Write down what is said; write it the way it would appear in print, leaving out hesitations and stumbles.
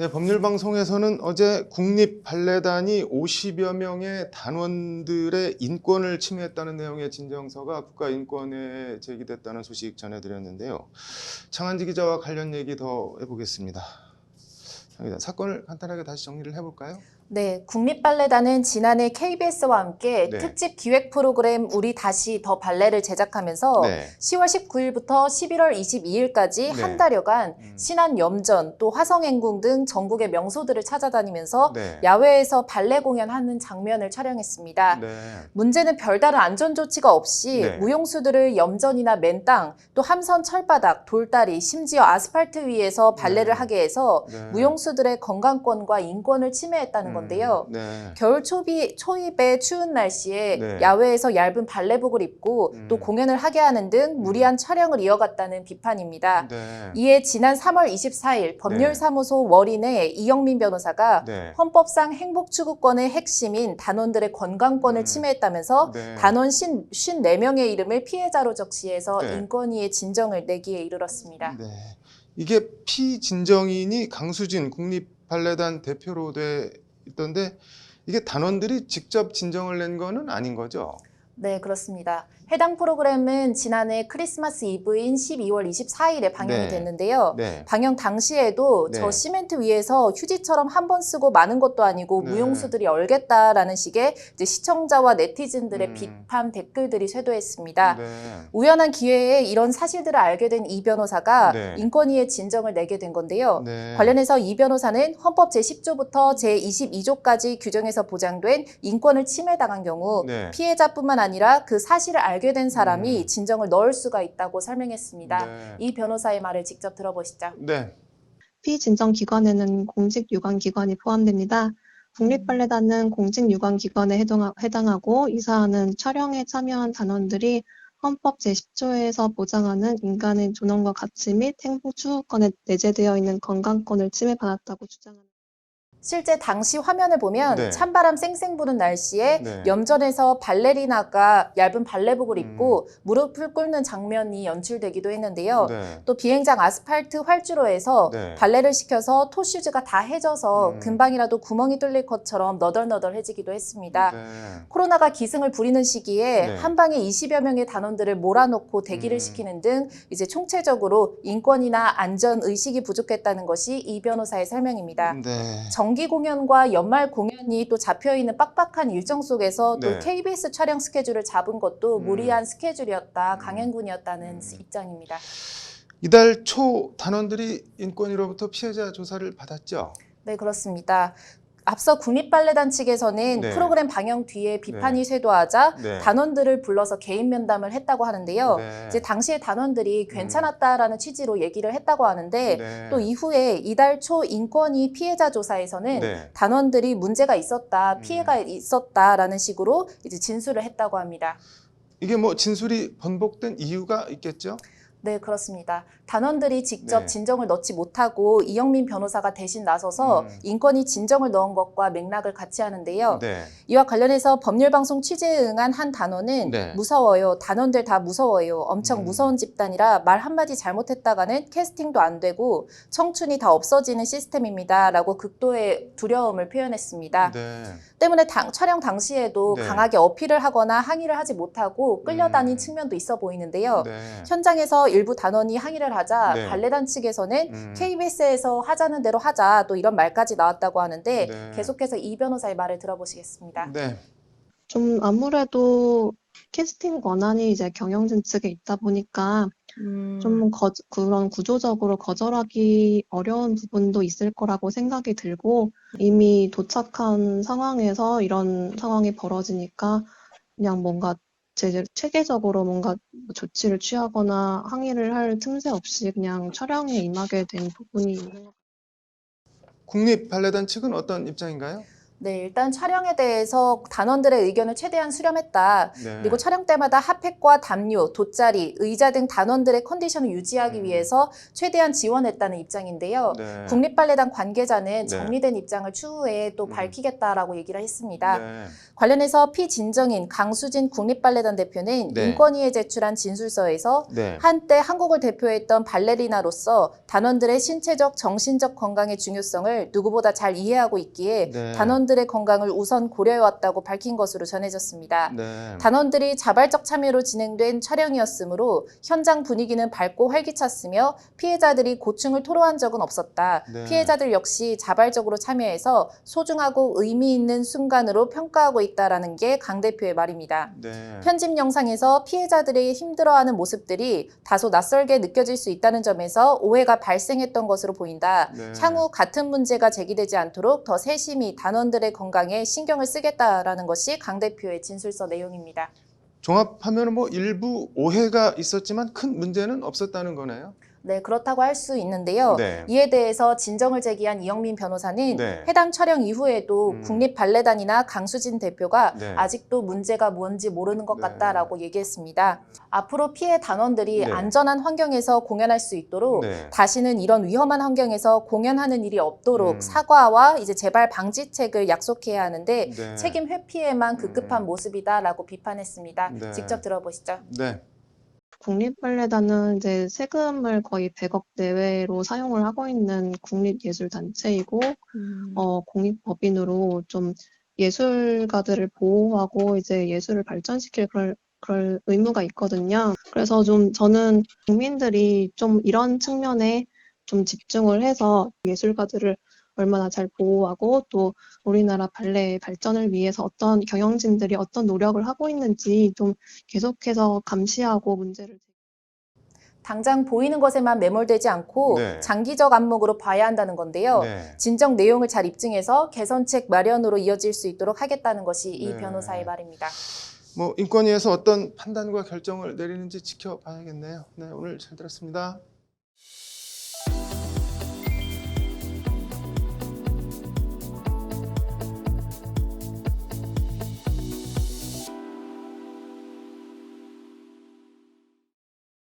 네, 법률방송에서는 어제 국립발레단이 50여 명의 단원들의 인권을 침해했다는 내용의 진정서가 국가인권회에 제기됐다는 소식 전해드렸는데요. 장한지 기자와 관련 얘기 더 해보겠습니다. 사건을 간단하게 다시 정리를 해볼까요? 네, 국립발레단은 지난해 KBS와 함께 네. 특집 기획 프로그램 우리 다시 더 발레를 제작하면서 네. 10월 19일부터 11월 22일까지 네. 한 달여간 신안 염전 또 화성행궁 등 전국의 명소들을 찾아다니면서 네. 야외에서 발레 공연하는 장면을 촬영했습니다. 네. 문제는 별다른 안전 조치가 없이 네. 무용수들을 염전이나 맨땅, 또 함선 철바닥, 돌다리, 심지어 아스팔트 위에서 발레를 네. 하게 해서 네. 무용수들의 건강권과 인권을 침해했다는 건데요. 네. 겨울 초입의 추운 날씨에 네. 야외에서 얇은 발레복을 입고 또 공연을 하게 하는 등 무리한 촬영을 이어갔다는 비판입니다. 네. 이에 지난 3월 24일 법률사무소 월인의 이영민 변호사가 네. 헌법상 행복추구권의 핵심인 단원들의 건강권을 침해했다면서 네. 단원 54명의 이름을 피해자로 적시해서 네. 인권위에 진정을 내기에 이르렀습니다. 네. 이게 피진정인이 강수진 국립발레단 대표로 돼 있던데 이게 단원들이 직접 진정을 낸 거는 아닌 거죠? 네, 그렇습니다. 해당 프로그램은 지난해 크리스마스 이브인 12월 24일에 방영이 네. 됐는데요. 네. 방영 당시에도 네. 저 시멘트 위에서 휴지처럼 한 번 쓰고 마는 것도 아니고 네. 무용수들이 얼겠다라는 식의 이제 시청자와 네티즌들의 비판 댓글들이 쇄도했습니다. 네. 우연한 기회에 이런 사실들을 알게 된 이 변호사가 네. 인권위에 진정을 내게 된 건데요. 네. 관련해서 이 변호사는 헌법 제10조부터 제22조까지 규정에서 보장된 인권을 침해당한 경우 네. 피해자뿐만 아니라 그 사실을 알게 된 사람이 진정을 넣을 수가 있다고 설명했습니다. 네. 이 변호사의 말을 직접 들어보시죠. 네. 피진정기관에는 공직유관기관이 포함됩니다. 국립발레단은 공직유관기관에 해당하고 이 사안은 촬영에 참여한 단원들이 헌법 제10조에서 보장하는 인간의 존엄과 가치 및 행복추구권에 내재되어 있는 건강권을 침해받았다고 주장합니다. 실제 당시 화면을 보면 네. 찬바람 쌩쌩 부는 날씨에 네. 염전에서 발레리나가 얇은 발레복을 입고 무릎을 꿇는 장면이 연출되기도 했는데요. 네. 또 비행장 아스팔트 활주로에서 네. 발레를 시켜서 토슈즈가 다 해져서 금방이라도 구멍이 뚫릴 것처럼 너덜너덜해지기도 했습니다. 네. 코로나가 기승을 부리는 시기에 네. 한 방에 20여 명의 단원들을 몰아넣고 대기를 시키는 등 이제 총체적으로 인권이나 안전 의식이 부족했다는 것이 이 변호사의 설명입니다. 네. 정기 공연과 연말 공연이 또 잡혀있는 빡빡한 일정 속에서 또 네. KBS 촬영 스케줄을 잡은 것도 무리한 스케줄이었다, 강행군이었다는 입장입니다. 이달 초 단원들이 인권위로부터 피해자 조사를 받았죠? 네, 그렇습니다. 앞서 국립발레단 측에서는 네. 프로그램 방영 뒤에 비판이 쇄도하자 네. 단원들을 불러서 개인 면담을 했다고 하는데요. 네. 이제 당시에 단원들이 괜찮았다라는 취지로 얘기를 했다고 하는데 네. 또 이후에 이달 초 인권위 피해자 조사에서는 네. 단원들이 문제가 있었다, 피해가 있었다라는 식으로 이제 진술을 했다고 합니다. 이게 뭐 진술이 번복된 이유가 있겠죠? 네, 그렇습니다. 단원들이 직접 네. 진정을 넣지 못하고 이영민 변호사가 대신 나서서 인권위 진정을 넣은 것과 맥락을 같이 하는데요. 네. 이와 관련해서 법률방송 취재에 응한 한 단원은 네. 무서워요. 단원들 다 무서워요. 엄청 무서운 집단이라 말 한마디 잘못했다가는 캐스팅도 안 되고 청춘이 다 없어지는 시스템입니다. 라고 극도의 두려움을 표현했습니다. 네. 때문에 촬영 당시에도 네. 강하게 어필을 하거나 항의를 하지 못하고 끌려다닌 측면도 있어 보이는데요. 네. 현장에서 일부 단원이 항의를 하자 네. 발레단 측에서는 KBS에서 하자는 대로 하자 또 이런 말까지 나왔다고 하는데 네. 계속해서 이 변호사의 말을 들어보시겠습니다. 네. 좀 아무래도 캐스팅 권한이 이제 경영진 측에 있다 보니까 좀 그런 구조적으로 거절하기 어려운 부분도 있을 거라고 생각이 들고 이미 도착한 상황에서 이런 상황이 벌어지니까 그냥 뭔가 체계적으로 뭔가 조치를 취하거나 항의를 할 틈새 없이 그냥 촬영에 임하게 된 부분이 있는 것 같아요. 국립발레단 측은 어떤 입장인가요? 네, 일단 촬영에 대해서 단원들의 의견을 최대한 수렴했다. 네. 그리고 촬영 때마다 핫팩과 담요, 돗자리, 의자 등 단원들의 컨디션을 유지하기 위해서 최대한 지원했다는 입장인데요. 네. 국립발레단 관계자는 네. 정리된 입장을 추후에 또 밝히겠다라고 얘기를 했습니다. 네. 관련해서 피진정인 강수진 국립발레단 대표는 네. 인권위에 제출한 진술서에서 네. 한때 한국을 대표했던 발레리나로서 단원들의 신체적, 정신적 건강의 중요성을 누구보다 잘 이해하고 있기에 네. 단원들의 건강을 우선 고려해왔다고 밝힌 것으로 전해졌습니다. 네. 단원들이 자발적 참여로 진행된 촬영이었으므로 현장 분위기는 밝고 활기찼으며 피해자들이 고충을 토로한 적은 없었다. 네. 피해자들 역시 자발적으로 참여해서 소중하고 의미 있는 순간으로 평가하고 있다라는 게 강 대표의 말입니다. 네. 편집 영상에서 피해자들이 힘들어하는 모습들이 다소 낯설게 느껴질 수 있다는 점에서 오해가 발생했던 것으로 보인다. 네. 향후 같은 문제가 제기되지 않도록 더 세심히 단원들의 건강에 신경을 쓰겠다라는 것이 강 대표의 진술서 내용입니다. 종합하면 뭐 일부 오해가 있었지만 큰 문제는 없었다는 거네요. 네, 그렇다고 할 수 있는데요. 네. 이에 대해서 진정을 제기한 이영민 변호사는 네. 해당 촬영 이후에도 국립발레단이나 강수진 대표가 네. 아직도 문제가 뭔지 모르는 것 네. 같다라고 얘기했습니다. 앞으로 피해 단원들이 네. 안전한 환경에서 공연할 수 있도록 네. 다시는 이런 위험한 환경에서 공연하는 일이 없도록 음. 사과와 이제 재발 방지책을 약속해야 하는데 네. 책임 회피에만 급급한 모습이다라고 비판했습니다. 네. 직접 들어보시죠. 네. 국립발레단은 이제 세금을 거의 100억 내외로 사용을 하고 있는 국립예술단체이고, 공익법인으로 좀 예술가들을 보호하고 이제 예술을 발전시킬 그럴 의무가 있거든요. 그래서 좀 저는 국민들이 좀 이런 측면에 좀 집중을 해서 예술가들을 얼마나 잘 보호하고 또 우리나라 발레의 발전을 위해서 어떤 경영진들이 어떤 노력을 하고 있는지 좀 계속해서 감시하고 문제를 당장 보이는 것에만 매몰되지 않고 네. 장기적 안목으로 봐야 한다는 건데요. 네. 진정 내용을 잘 입증해서 개선책 마련으로 이어질 수 있도록 하겠다는 것이 이 네. 변호사의 말입니다. 뭐 인권위에서 어떤 판단과 결정을 내리는지 지켜봐야겠네요. 네, 오늘 잘 들었습니다.